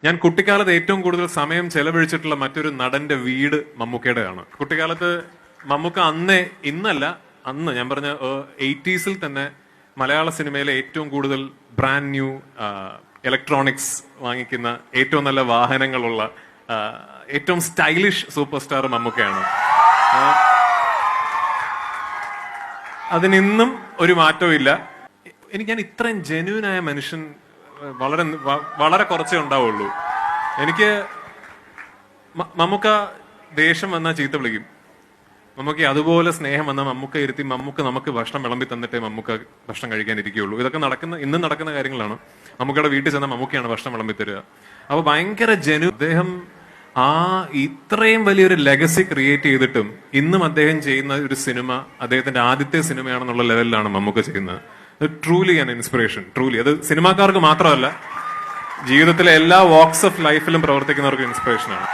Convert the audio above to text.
ഞാൻ കുട്ടിക്കാലത്ത് ഏറ്റവും കൂടുതൽ സമയം ചെലവഴിച്ചിട്ടുള്ള മറ്റൊരു നടന്റെ വീട് മമ്മൂക്കയുടെയാണ്. കുട്ടിക്കാലത്ത് മമ്മൂക്ക ഇന്നല്ല അന്ന് ഞാൻ പറഞ്ഞ 80s തന്നെ മലയാള സിനിമയിലെ ഏറ്റവും കൂടുതൽ ബ്രാൻഡ് ന്യൂ ഇലക്ട്രോണിക്സ് വാങ്ങിക്കുന്ന, ഏറ്റവും നല്ല വാഹനങ്ങളുള്ള, ഏറ്റവും സ്റ്റൈലിഷ് സൂപ്പർ സ്റ്റാർ മമ്മൂക്കയാണ്. അതിനിന്നും ഒരു മാറ്റവും ഇല്ല. ഞാൻ ഇത്രയും ജെന്യൂനായ മനുഷ്യൻ വളരെ വളരെ കുറച്ചേ ഉണ്ടാവുള്ളൂ. എനിക്ക് മമ്മൂക്ക ദേഷ്യം വന്നാൽ ചീത്ത വിളിക്കും, മമ്മൂക്ക് അതുപോലെ സ്നേഹം വന്നാൽ മമ്മൂക്ക ഇരുത്തി നമുക്ക് ഭക്ഷണം വിളമ്പി തന്നിട്ടേ മമ്മൂക്ക ഭക്ഷണം കഴിക്കാൻ ഇരിക്കുകയുള്ളൂ. ഇതൊക്കെ ഇന്നും നടക്കുന്ന കാര്യങ്ങളാണ്. മമ്മൂക്കയുടെ വീട്ടിൽ ചെന്നാൽ മമ്മൂക്കയാണ് ഭക്ഷണം വിളമ്പി തരിക. അപ്പൊ ഭയങ്കര അദ്ദേഹം ഇത്രയും വലിയൊരു ലെഗസി ക്രിയേറ്റ് ചെയ്തിട്ടും ഇന്നും അദ്ദേഹം ചെയ്യുന്ന ഒരു സിനിമ അദ്ദേഹത്തിന്റെ ആദ്യത്തെ സിനിമയാണെന്നുള്ള ലെവലിലാണ് മമ്മൂക്ക ചെയ്യുന്നത്. Truly an inspiration. ട്രൂലി അത് സിനിമാക്കാർക്ക് മാത്രമല്ല, ജീവിതത്തിലെ എല്ലാ വാക്സ് ഓഫ് ലൈഫിലും പ്രവർത്തിക്കുന്നവർക്ക് ഇൻസ്പിറേഷനാണ്.